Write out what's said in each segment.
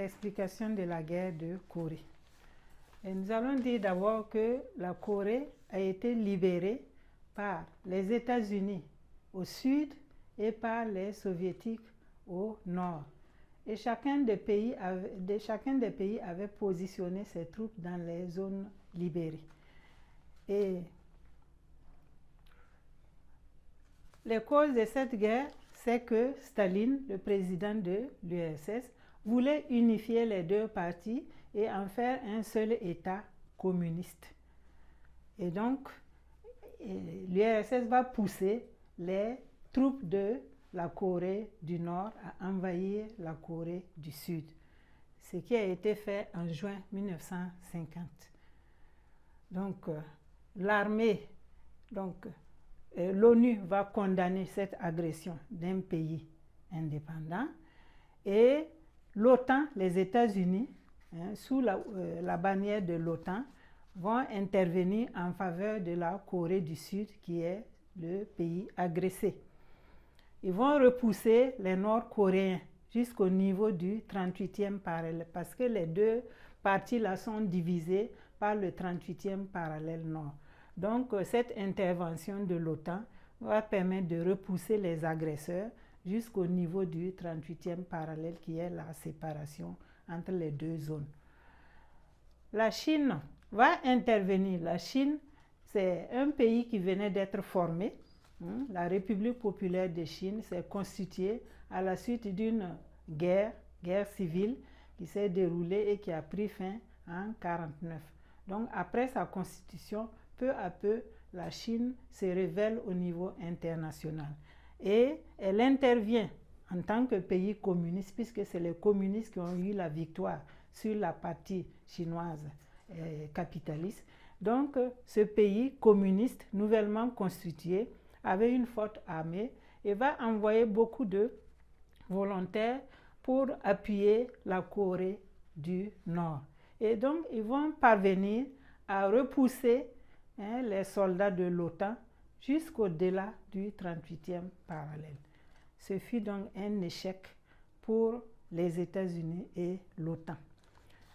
l'explication de la guerre de Corée. Et nous allons dire d'abord que la Corée a été libérée par les États-Unis au sud et par les Soviétiques au nord. Et chacun des pays avait positionné ses troupes dans les zones libérées. Et les causes de cette guerre, c'est que Staline, le président de l'URSS, voulait unifier les deux parties et en faire un seul État communiste. Et donc, l'URSS va pousser les troupes de la Corée du Nord à envahir la Corée du Sud, ce qui a été fait en juin 1950. Donc, l'armée, l'ONU va condamner cette agression d'un pays indépendant et l'OTAN, les États-Unis, sous la bannière de l'OTAN, vont intervenir en faveur de la Corée du Sud, qui est le pays agressé. Ils vont repousser les Nord-Coréens jusqu'au niveau du 38e parallèle, parce que les deux parties-là sont divisées par le 38e parallèle nord. Donc, cette intervention de l'OTAN va permettre de repousser les agresseurs jusqu'au niveau du 38e parallèle, qui est la séparation entre les deux zones. La Chine va intervenir. La Chine, c'est un pays qui venait d'être formé. La République populaire de Chine s'est constituée à la suite d'une guerre civile qui s'est déroulée et qui a pris fin en 1949. Donc, après sa constitution, peu à peu, la Chine se révèle au niveau international. Et elle intervient en tant que pays communiste, puisque c'est les communistes qui ont eu la victoire sur la partie chinoise capitaliste. Donc, ce pays communiste, nouvellement constitué, avait une forte armée et va envoyer beaucoup de volontaires pour appuyer la Corée du Nord. Et donc, ils vont parvenir à repousser les soldats de l'OTAN jusqu'au-delà du 38e parallèle. Ce fut donc un échec pour les États-Unis et l'OTAN.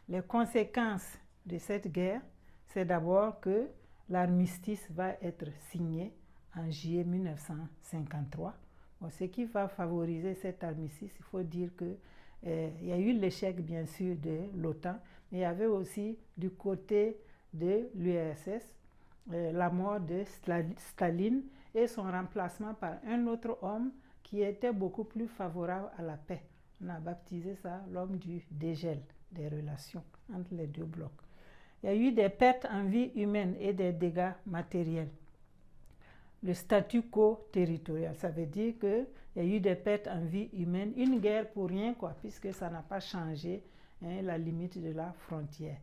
Les conséquences de cette guerre, c'est d'abord que l'armistice va être signé en juillet 1953. Bon, ce qui va favoriser cet armistice, il faut dire que il y a eu l'échec bien sûr de l'OTAN, mais il y avait aussi du côté de l'URSS la mort de Staline et son remplacement par un autre homme qui était beaucoup plus favorable à la paix. On a baptisé ça l'homme du dégel des relations entre les deux blocs. Il y a eu des pertes en vie humaine et des dégâts matériels. Le statu quo territorial, ça veut dire qu'il y a eu des pertes en vie humaine, une guerre pour rien, puisque ça n'a pas changé la limite de la frontière.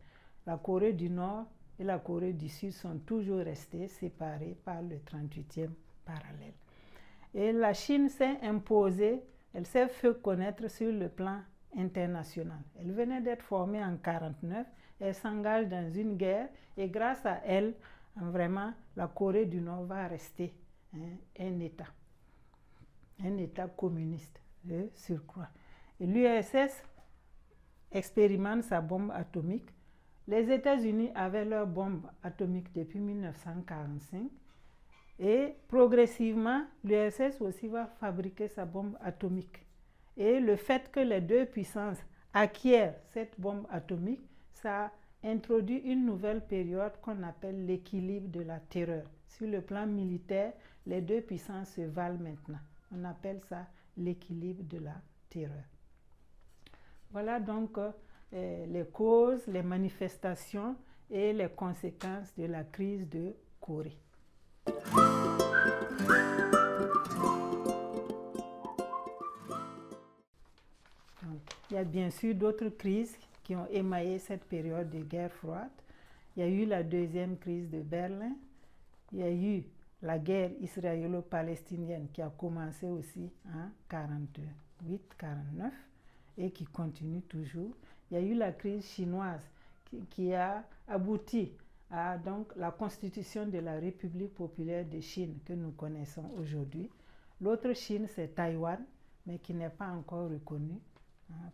La Corée du Nord et la Corée du Sud sont toujours restées séparées par le 38e parallèle. Et la Chine s'est imposée, elle s'est fait connaître sur le plan international. Elle venait d'être formée en 1949, elle s'engage dans une guerre et grâce à elle, vraiment, la Corée du Nord va rester un État communiste de surcroît. Et l'URSS expérimente sa bombe atomique. Les États-Unis avaient leur bombe atomique depuis 1945 et progressivement, l'URSS aussi va fabriquer sa bombe atomique. Et le fait que les deux puissances acquièrent cette bombe atomique, ça introduit une nouvelle période qu'on appelle l'équilibre de la terreur. Sur le plan militaire, les deux puissances se valent maintenant. On appelle ça l'équilibre de la terreur. Voilà donc les causes, les manifestations et les conséquences de la crise de Corée. Donc, il y a bien sûr d'autres crises qui ont émaillé cette période de guerre froide. Il y a eu la deuxième crise de Berlin. Il y a eu la guerre israélo-palestinienne qui a commencé aussi en 1948-1949 et qui continue toujours. Il y a eu la crise chinoise qui a abouti à donc, la constitution de la République populaire de Chine que nous connaissons aujourd'hui. L'autre Chine, c'est Taïwan, mais qui n'est pas encore reconnue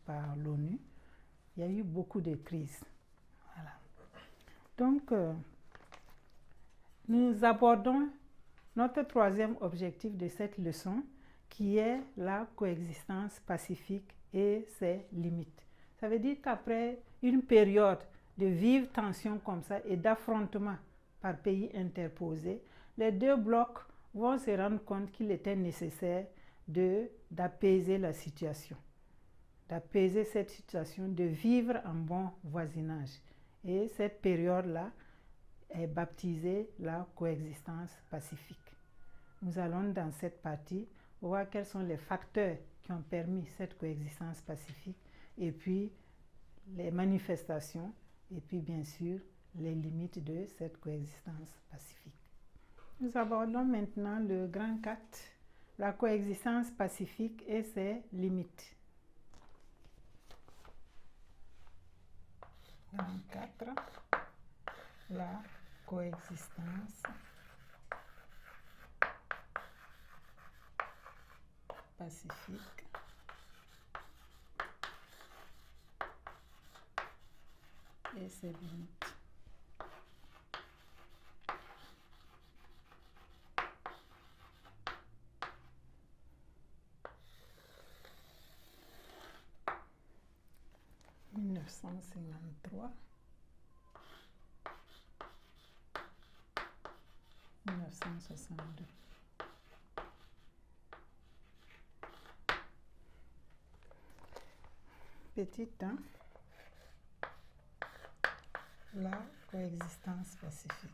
par l'ONU. il y a eu beaucoup de crises. Voilà. Donc, nous abordons notre troisième objectif de cette leçon, qui est la coexistence pacifique et ses limites. Ça veut dire qu'après une période de vive tension comme ça et d'affrontement par pays interposés, les deux blocs vont se rendre compte qu'il était nécessaire d'apaiser la situation, d'apaiser cette situation, de vivre en bon voisinage. Et cette période-là est baptisée la coexistence pacifique. Nous allons dans cette partie voir quels sont les facteurs qui ont permis cette coexistence pacifique et puis les manifestations et puis bien sûr les limites de cette coexistence pacifique. Nous abordons maintenant le grand 4, la coexistence pacifique et ses limites. Grand 4, la coexistence pacifique et ses limites. « 1953 1962 » Petit 1, la coexistence pacifique.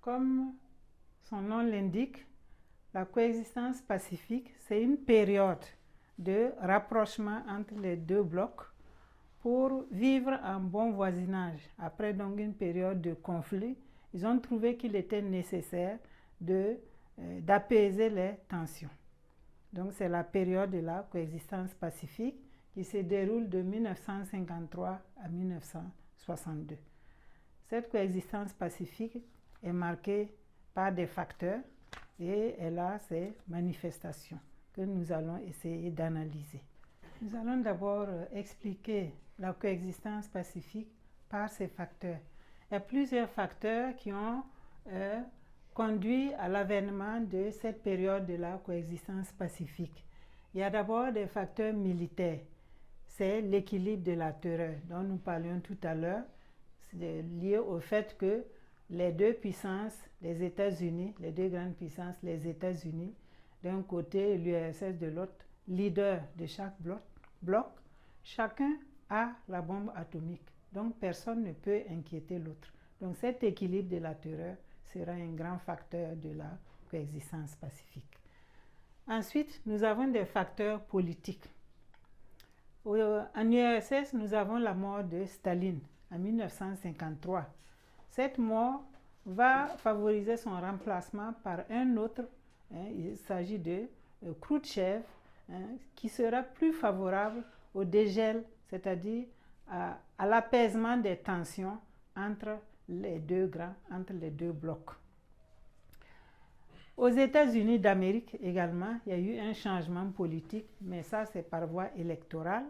Comme son nom l'indique, la coexistence pacifique, c'est une période de rapprochement entre les deux blocs pour vivre en bon voisinage. Après donc une période de conflit, ils ont trouvé qu'il était nécessaire d'apaiser les tensions. Donc c'est la période de la coexistence pacifique qui se déroule de 1953 à 1962. Cette coexistence pacifique est marquée par des facteurs et elle a ses manifestations que nous allons essayer d'analyser. Nous allons d'abord expliquer la coexistence pacifique par ces facteurs. Il y a plusieurs facteurs qui ont conduit à l'avènement de cette période de la coexistence pacifique. Il y a d'abord des facteurs militaires. C'est l'équilibre de la terreur dont nous parlions tout à l'heure. C'est lié au fait que les deux puissances, les États-Unis, les deux grandes puissances, les États-Unis, d'un côté et l'URSS de l'autre, leader de chaque bloc, chacun a la bombe atomique. Donc personne ne peut inquiéter l'autre. Donc cet équilibre de la terreur sera un grand facteur de la coexistence pacifique. Ensuite, nous avons des facteurs politiques. En URSS, nous avons la mort de Staline en 1953. Cette mort va favoriser son remplacement par un autre, il s'agit de Khrouchtchev, qui sera plus favorable au dégel, c'est-à-dire à l'apaisement des tensions entre les deux blocs. Aux États-Unis d'Amérique également, il y a eu un changement politique, mais ça c'est par voie électorale.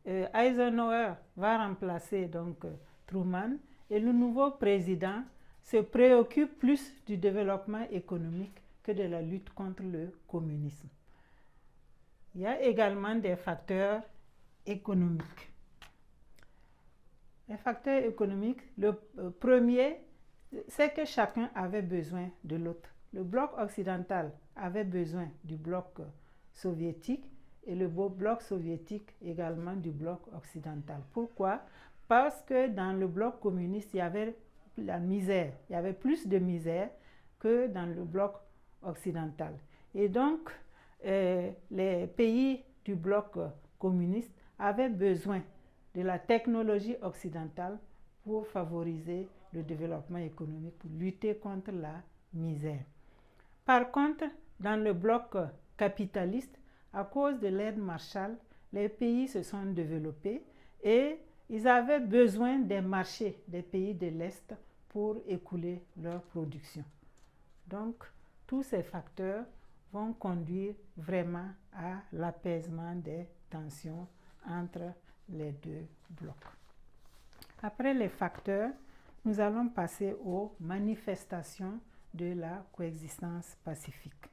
Eisenhower va remplacer donc Truman et le nouveau président se préoccupe plus du développement économique que de la lutte contre le communisme. Il y a également des facteurs économiques. Les facteurs économiques, le premier, c'est que chacun avait besoin de l'autre. Le bloc occidental avait besoin du bloc soviétique et le bloc soviétique également du bloc occidental. Pourquoi? Parce que dans le bloc communiste, il y avait la misère, il y avait plus de misère que dans le bloc occidental. Et donc, les pays du bloc communiste avaient besoin de la technologie occidentale pour favoriser le développement économique, pour lutter contre la misère. Par contre, dans le bloc capitaliste, à cause de l'aide Marshall, les pays se sont développés et ils avaient besoin des marchés des pays de l'Est pour écouler leur production. Donc, tous ces facteurs vont conduire vraiment à l'apaisement des tensions entre les deux blocs. Après les facteurs, nous allons passer aux manifestations de la coexistence pacifique.